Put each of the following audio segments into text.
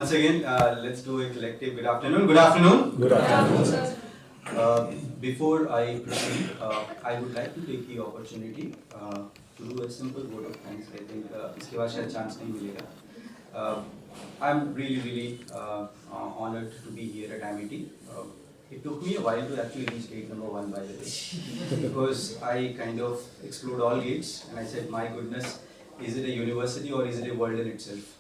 Once again, let's do a collective good afternoon. Good afternoon. Good afternoon. Before I proceed, I would like to take the opportunity to do a simple vote of thanks. I think इसके बाद शायद chance नहीं मिलेगा. I'm really honored to be here at Amity. It took me a while to actually reach gate number 1, by the way, because I kind of explored all gates and I said, my goodness, is it a university or is it a world in itself?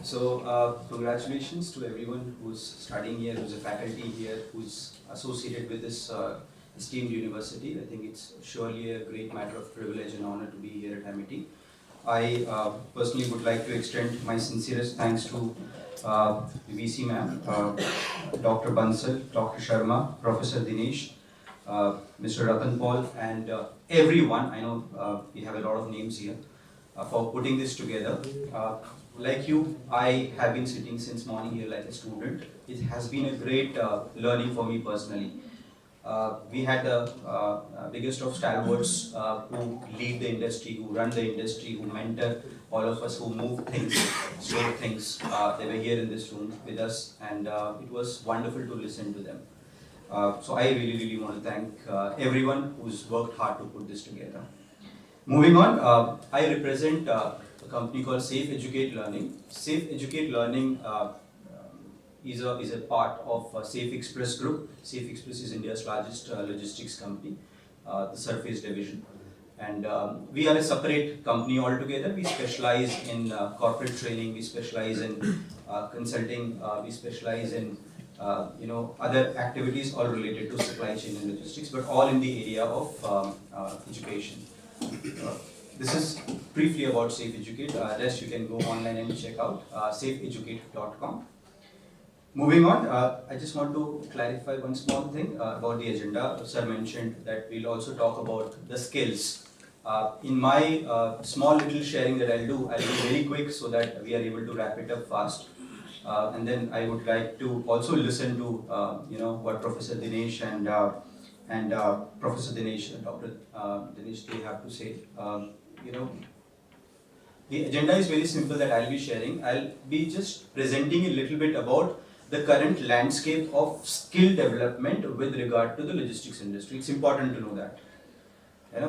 So congratulations to everyone who's studying here, who's a faculty here, who's associated with this esteemed university. I think it's surely a great matter of privilege and honor to be here at Amity. I personally would like to extend my sincerest thanks to VC ma'am, Dr. Bansal, Dr. Sharma, Professor Dinesh, Mr. Ratan Paul, and everyone. I know we have a lot of names here for putting this together. Like you, I have been sitting since morning here like a student. It has been a great learning for me personally. We had the biggest of stalwarts who lead the industry, who run the industry, who mentor all of us, who move things, store things. They were here in this room with us, and it was wonderful to listen to them. So I really want to thank everyone who's worked hard to put this together. Moving on, I represent a company called Safe Educate Learning. Safe Educate Learning is a part of Safe Express Group. Safe Express is India's largest logistics company, the surface division. And we are a separate company altogether. We specialize in corporate training, we specialize in consulting, we specialize in other activities all related to supply chain and logistics, but all in the area of education. This is briefly about Safe Educate. Rest you can go online and check out safeeducate.com. Moving on, I just want to clarify one small thing about the agenda. Sir mentioned that we'll also talk about the skills. In my small little sharing that I'll do very quick so that we are able to wrap it up fast. And then I would like to also listen to what Professor Dinesh and Professor Dinesh, Dr. Dinesh, they have to say. The agenda is very simple that I'll be sharing. I'll be just presenting a little bit about the current landscape of skill development with regard to the logistics industry. It's important to know that.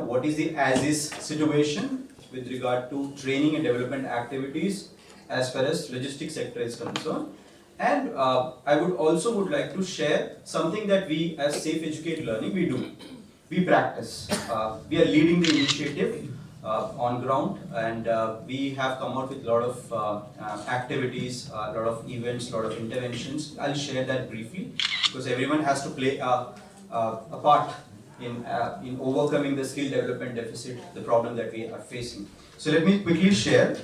What is the as-is situation with regard to training and development activities as far as logistics sector is concerned. And I would like to share something that we as Safe Educate Learning, we do. We practice. We are leading the initiative on ground, and we have come out with a lot of activities, a lot of events, a lot of interventions. I'll share that briefly because everyone has to play a part in overcoming the skill development deficit, the problem that we are facing. So let me quickly share,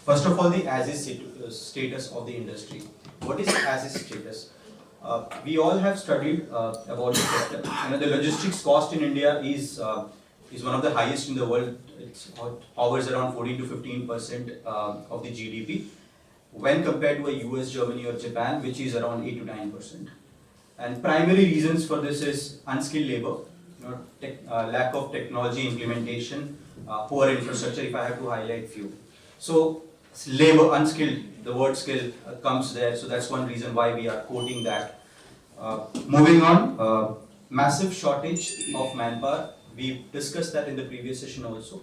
first of all, the as-is status of the industry. What is as-is status? We all have studied about the sector. The logistics cost in India is one of the highest in the world. It hovers around 14 to 15% of the GDP when compared to a US, Germany or Japan, which is around 8 to 9%. And primary reasons for this is unskilled labor, lack of technology implementation, poor infrastructure, if I have to highlight few. So labor, unskilled, the word skill comes there, so that's one reason why we are quoting that. Moving on, massive shortage of manpower. We discussed that in the previous session also.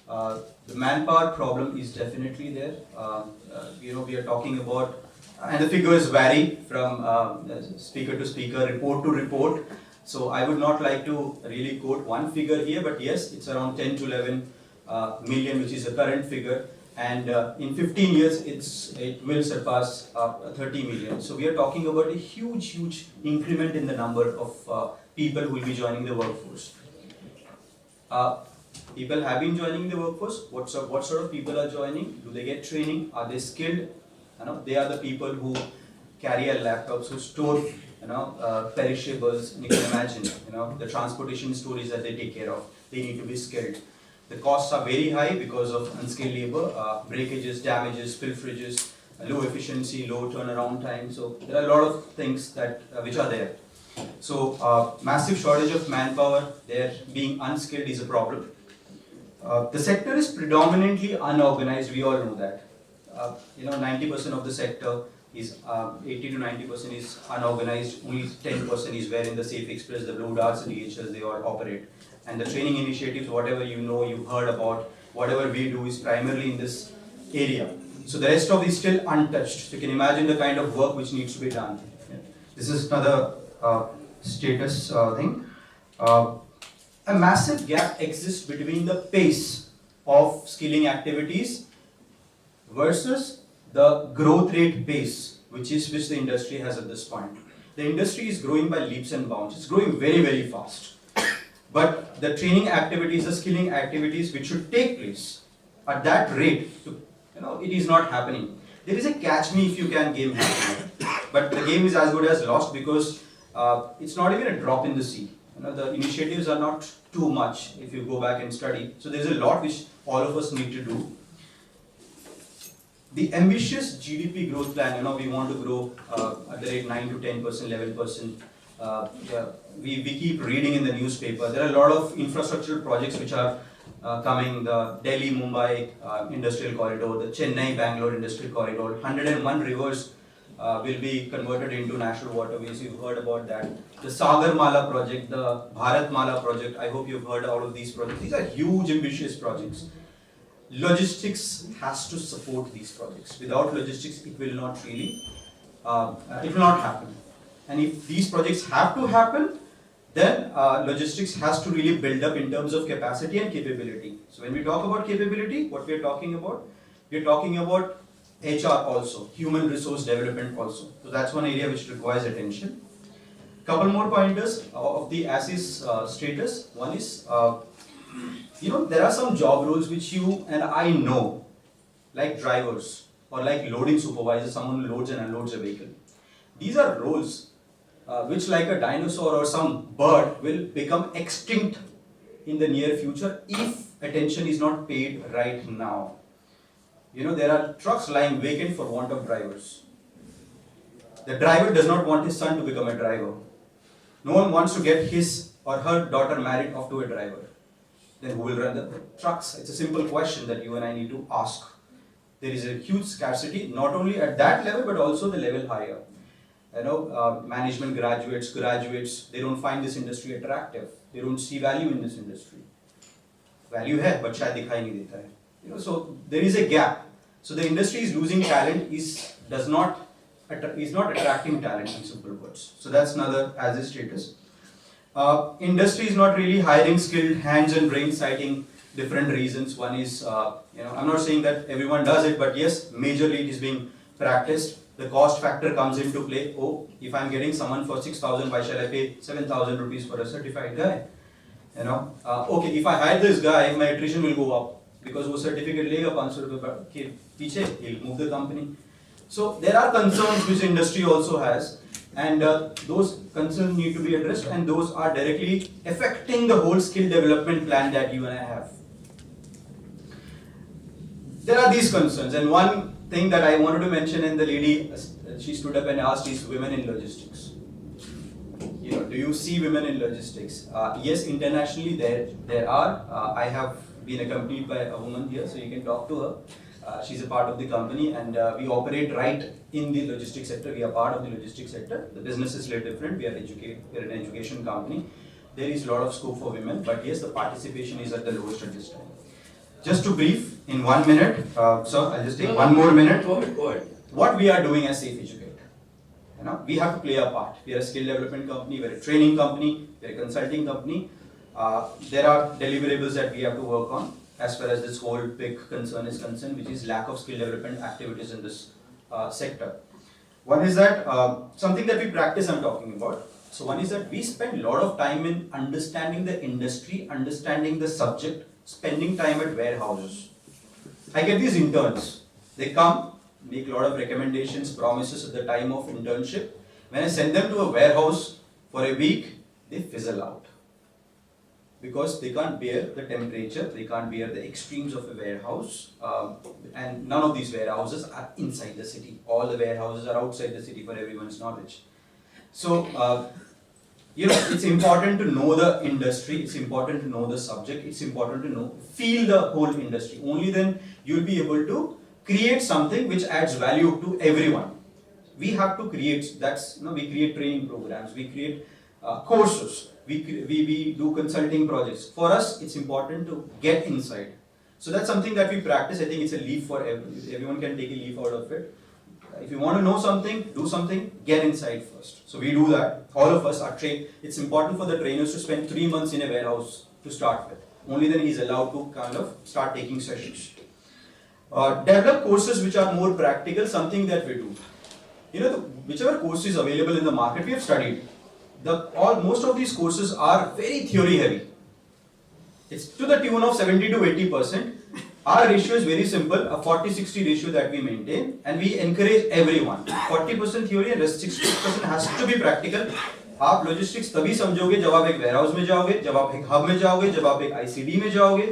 The manpower problem is definitely there. We are talking about, and the figures vary from speaker to speaker, report to report. So I would not like to really quote one figure here, but yes, it's around 10 to 11 million, which is the current figure. And in 15 years, it will surpass 30 million. So we are talking about a huge increment in the number of people who will be joining the workforce. People have been joining the workforce. What sort of people are joining? Do they get training? Are they skilled? They are the people who carry our laptops, who store perishables. And you can imagine, the transportation storage that they take care of. They need to be skilled. The costs are very high because of unskilled labor, breakages, damages, pilferages, low efficiency, low turnaround time. So there are a lot of things that which are there. So massive shortage of manpower, there being unskilled is a problem. The sector is predominantly unorganized, we all know that. 90% of the sector is 80 to 90% is unorganized, only 10% is where in the Safe Express, the Blue Darts, the DHLs, they all operate. And the training initiatives, whatever you know, you heard about, whatever we do is primarily in this area. So the rest of it is still untouched. So you can imagine the kind of work which needs to be done. This is another status thing. A massive gap exists between the pace of skilling activities versus the growth rate pace, which the industry has at this point. The industry is growing by leaps and bounds. It's growing very, very fast. But the training activities, the skilling activities which should take place at that rate, it is not happening. There is a catch me if you can game happening. But the game is as good as lost because it's not even a drop in the sea. The initiatives are not too much if you go back and study. So there's a lot which all of us need to do. The ambitious GDP growth plan, we want to grow at the rate 9 to 10%, 11%. We keep reading in the newspaper. There are a lot of infrastructural projects which are coming. The Delhi-Mumbai Industrial Corridor, the Chennai-Bangalore Industrial Corridor, 101 rivers will be converted into national waterways. You've heard about that. The Sagarmala project, the Bharatmala project, I hope you've heard all of these projects. These are huge, ambitious projects. Logistics has to support these projects. Without logistics, it will not really, it will not happen. And if these projects have to happen, then logistics has to really build up in terms of capacity and capability. So when we talk about capability, what we are talking about? We are talking about HR also, human resource development also. So that's one area which requires attention. Couple more pointers of the ASIS status. One is, there are some job roles which you and I know, like drivers or like loading supervisor, someone who loads and unloads a vehicle. These are roles which, like a dinosaur or some bird, will become extinct in the near future if attention is not paid right now. There are trucks lying vacant for want of drivers. The driver does not want his son to become a driver. No one wants to get his or her daughter married off to a driver. Then who will run the trucks? It's a simple question that you and I need to ask. There is a huge scarcity, not only at that level, but also the level higher. Management graduates, they don't find this industry attractive. They don't see value in this industry. Value hai, but shayad dikhai nahi deta hai. So there is a gap. So the industry is losing talent, is not attracting talent, in simple words. So that's another as a status. Industry is not really hiring skilled hands and brains, citing different reasons. One is, I'm not saying that everyone does it, but yes, majorly it is being practiced. The cost factor comes into play. Oh, if I'm getting someone for 6,000, why shall I pay 7,000 rupees for a certified guy? Okay, if I hire this guy, my attrition will go up because वो certificate लेगा 500 रुपए के पीछे, he'll move the company. So there are concerns which industry also has, and those concerns need to be addressed, and those are directly affecting the whole skill development plan that you and I have. There are these concerns, and one thing that I wanted to mention, and the lady, she stood up and asked, is women in logistics. Do you see women in logistics? Yes, internationally there are. I have been accompanied by a woman here, so you can talk to her. She's a part of the company, and we operate right in the logistics sector. We are part of the logistics sector. The business is a little different. We are an education company. There is a lot of scope for women, but yes, the participation is at the lowest at this time. Just to brief in 1 minute, sir, I'll just take one more minute. Go ahead. What we are doing as Safe Educate. We have to play our part. We are a skill development company, we are a training company, we are a consulting company. There are deliverables that we have to work on as far as this whole big concern is concerned, which is lack of skill development activities in this sector. One is that something that we practice I'm talking about. So one is that we spend a lot of time in understanding the industry, understanding the subject, spending time at warehouses. I get these interns. They come, make a lot of recommendations, promises at the time of internship. When I send them to a warehouse for a week, they fizzle out. Because they can't bear the temperature, they can't bear the extremes of a warehouse, and none of these warehouses are inside the city. All the warehouses are outside the city for everyone's knowledge. So, it's important to know the industry, it's important to know the subject, it's important to feel the whole industry. Only then you'll be able to create something which adds value to everyone. We have to create, we create training programs, we create courses, we do consulting projects. For us, it's important to get inside. So that's something that we practice. I think it's a leaf for everyone can take a leaf out of it. If you want to know something, do something, get inside first. So we do that. All of us are trained. It's important for the trainers to spend 3 months in a warehouse to start with. Only then he's allowed to kind of start taking sessions. Develop courses which are more practical, something that we do. Whichever course is available in the market, we have studied. Most of these courses are very theory heavy. It's to the tune of 70 to 80%. Our ratio is very simple, a 40-60 ratio that we maintain, and we encourage everyone. 40% theory and rest 60% has to be practical. आप logistics तभी समझोगे जब आप एक warehouse में जाओगे, जब आप एक hub में जाओगे, जब आप एक ICD में जाओगे,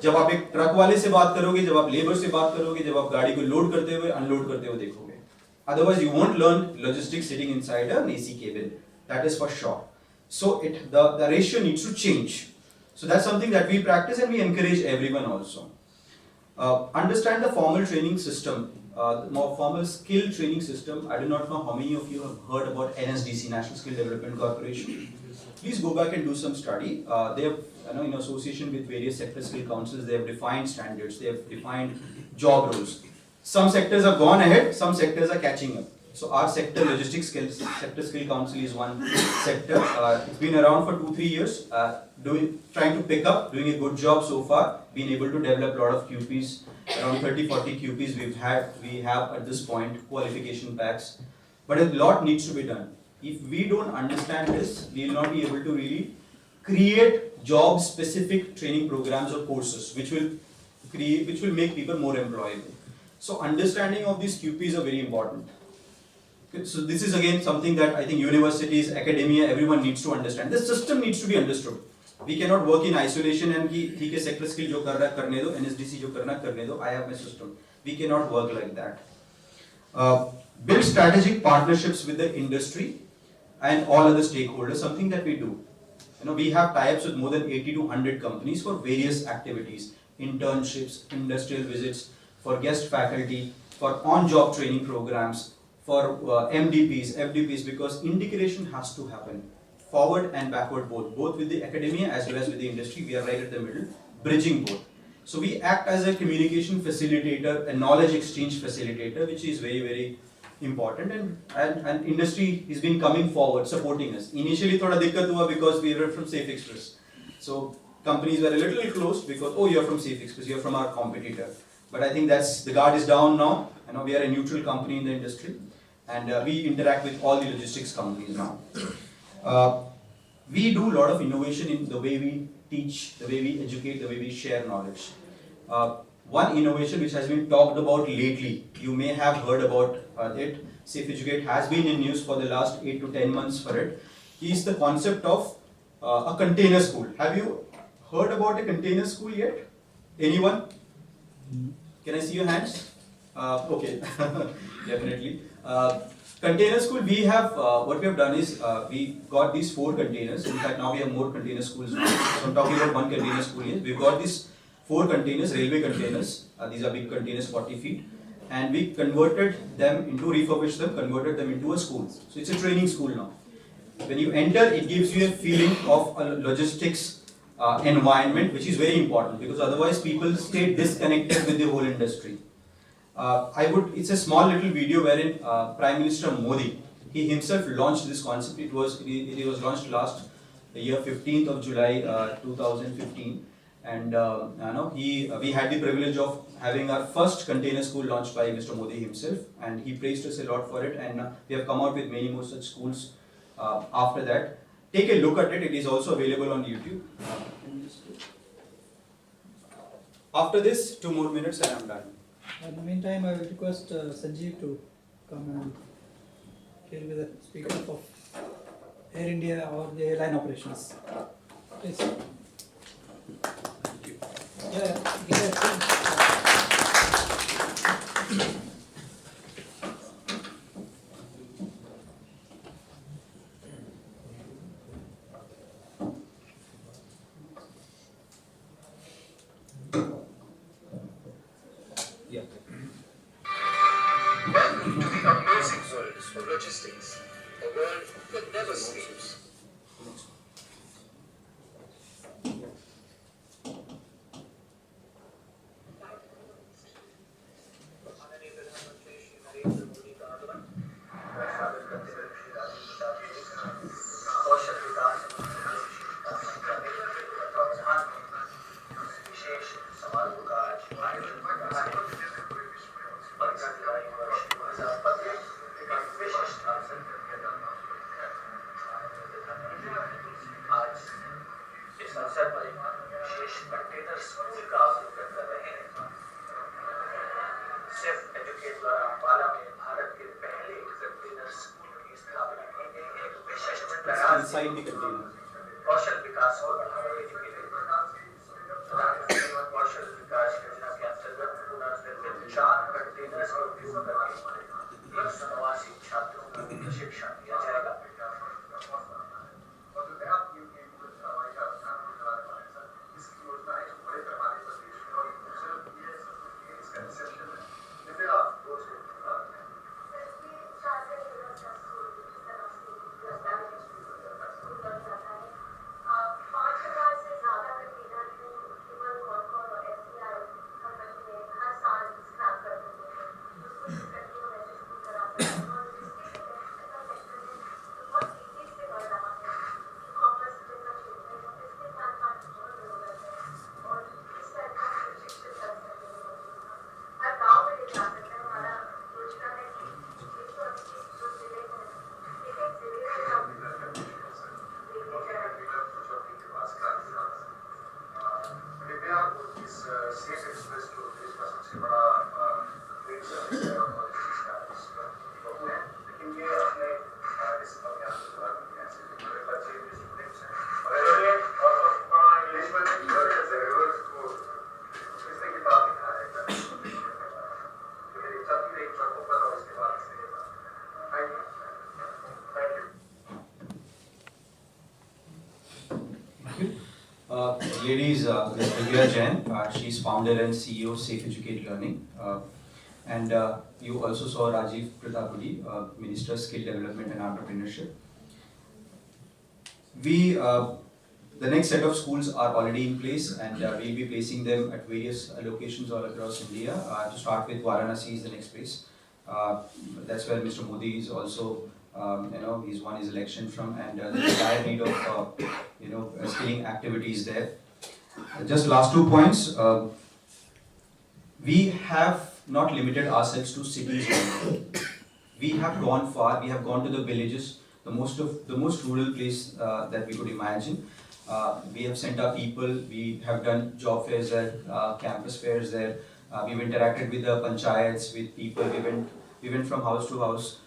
जब आप एक ट्रक वाले से बात करोगे, जब आप लेबर से बात करोगे, जब आप गाड़ी को लोड करते हुए अनलोड करते हुए देखोगे. Otherwise, you won't learn logistics sitting inside an AC cabin. That is for sure. So the ratio needs to change. So that's something that we practice and we encourage everyone also. Understand the formal training system, the more formal skill training system. I do not know how many of you have heard about NSDC, National Skill Development Corporation. Please go back and do some study. They have, in association with various sector skill councils, they have defined standards, they have defined job roles. Some sectors have gone ahead, some sectors are catching up. So our sector, Logistics Sector Skill Council, is one sector. It's been around for 2-3 years, trying to pick up, doing a good job so far, been able to develop a lot of QPs, around 30-40 QPs we have at this point, qualification packs. But a lot needs to be done. If we don't understand this, we will not be able to really create job-specific training programs or courses, which will make people more employable. So understanding of these QPs are very important. So this is again something that I think universities, academia, everyone needs to understand. The system needs to be understood. We cannot work in isolation and ठीक है sector skill जो कर रहा है करने दो, NSDC जो करना करने दो. I have my system. We cannot work like that. Build strategic partnerships with the industry and all other stakeholders. Something that we do. We have tie-ups with more than 80 to 100 companies for various activities, internships, industrial visits, for guest faculty, for on-job training programs, for MDPs, FDPs, because integration has to happen, forward and backward both with the academia as well as with the industry. We are right at the middle, bridging both. So we act as a communication facilitator, a knowledge exchange facilitator, which is very, very important, and industry has been coming forward, supporting us. Initially, thoda dikkat hua because we were from Safe Express. So companies were a little closed because, oh, you're from Safe Express, you're from our competitor. But I think the guard is down now. We are a neutral company in the industry, and we interact with all the logistics companies now. We do a lot of innovation in the way we teach, the way we educate, the way we share knowledge. One innovation which has been talked about lately, you may have heard about it, Safe Educate has been in news for the last 8 to 10 months for it, is the concept of a container school. Have you heard about a container school yet? Anyone? Can I see your hands? Okay, definitely. Container school, we have, what we have done is, we got these 4 containers. In fact, now we have more container schools now. So I'm talking about one container school here. We've got these 4 containers, railway containers. These are big containers, 40 feet. And we refurbished them, converted them into a school. So it's a training school now. When you enter, it gives you a feeling of a logistics environment, which is very important, because otherwise people stay disconnected with the whole industry. It's a small little video wherein Prime Minister Modi, he himself launched this concept. It was launched last year, 15th of July 2015. And we had the privilege of having our first container school launched by Mr. Modi himself, and he praised us a lot for it, and we have come out with many more such schools after that. Take a look at it, it is also available on YouTube. After this, 2 more minutes and I'm done. In the meantime, I will request Sanjeev to come and hear with the speaker of Air India or the airline operations. Please. Welcome to the amazing world logistics, a world that never sleeps. इस अवसर पर एक विशेष container school का अवलोकन कर रहे हैं। सिर्फ एजुकेट द्वारा अम्बाला में भारत के पहले कंटेनर स्कूल की स्थापना की गई है। एक विशिष्ट प्रयास कौशल विकास को बढ़ावा देने के लिए कौशल विकास योजना के अंतर्गत पुनर्निर्मित 4 कंटेनर्स का उपयोग करके 189 छात्रों को प्रशिक्षण दिया जाएगा। Ladies, Ms. Divya Jain, she's founder and CEO of Safe Educate Learning. And you also saw Rajiv Pratapudi, Minister of Skill Development and Entrepreneurship. The next set of schools are already in place, and we'll be placing them at various locations all across India. To start with, Varanasi is the next place. That's where Mr. Modi is also, he's won his election from, and there's a dire need of, skilling activities there. Just last 2 points. We have not limited ourselves to cities only. We have gone far. We have gone to the villages, the most rural place that we could imagine. We have sent our people. We have done job fairs there, campus fairs there. We've interacted with the panchayats, with people. We went from house to house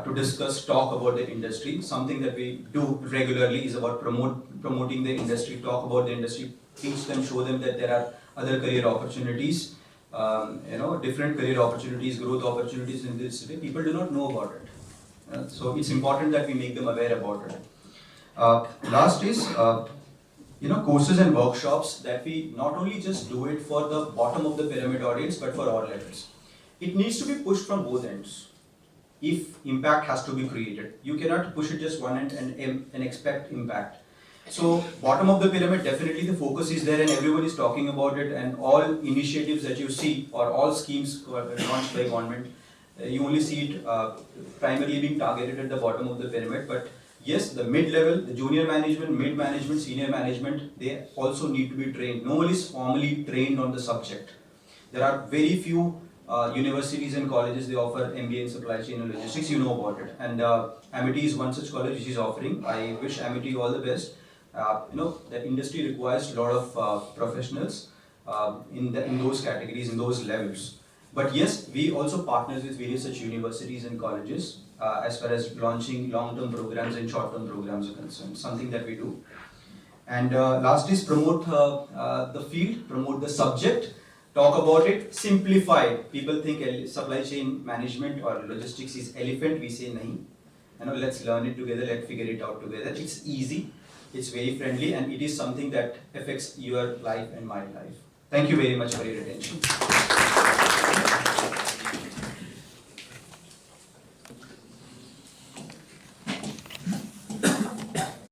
to discuss, talk about the industry. Something that we do regularly is about promoting the industry, talk about the industry, teach them, show them that there are other career opportunities, different career opportunities, growth opportunities in this city. People do not know about it. So it's important that we make them aware about it. Last is, courses and workshops that we not only just do it for the bottom of the pyramid audience, but for all levels. It needs to be pushed from both ends. If impact has to be created, you cannot push it just one end and expect impact. So bottom of the pyramid, definitely the focus is there and everyone is talking about it, and all initiatives that you see or all schemes launched by government, you only see it primarily being targeted at the bottom of the pyramid. But yes, the mid-level, the junior management, mid-management, senior management, they also need to be trained. No one is formally trained on the subject. There are very few universities and colleges, they offer MBA in supply chain and logistics, you know about it. And Amity is one such college which is offering. I wish Amity all the best. The industry requires a lot of professionals in those categories, in those levels. But yes, we also partner with various such universities and colleges as far as launching long-term programs and short-term programs are concerned, something that we do. And last is promote the field, promote the subject, talk about it, simplify. People think supply chain management or logistics is elephant, we say nahi. Let's learn it together, let's figure it out together. It's easy, it's very friendly, and it is something that affects your life and my life. Thank you very much for your attention.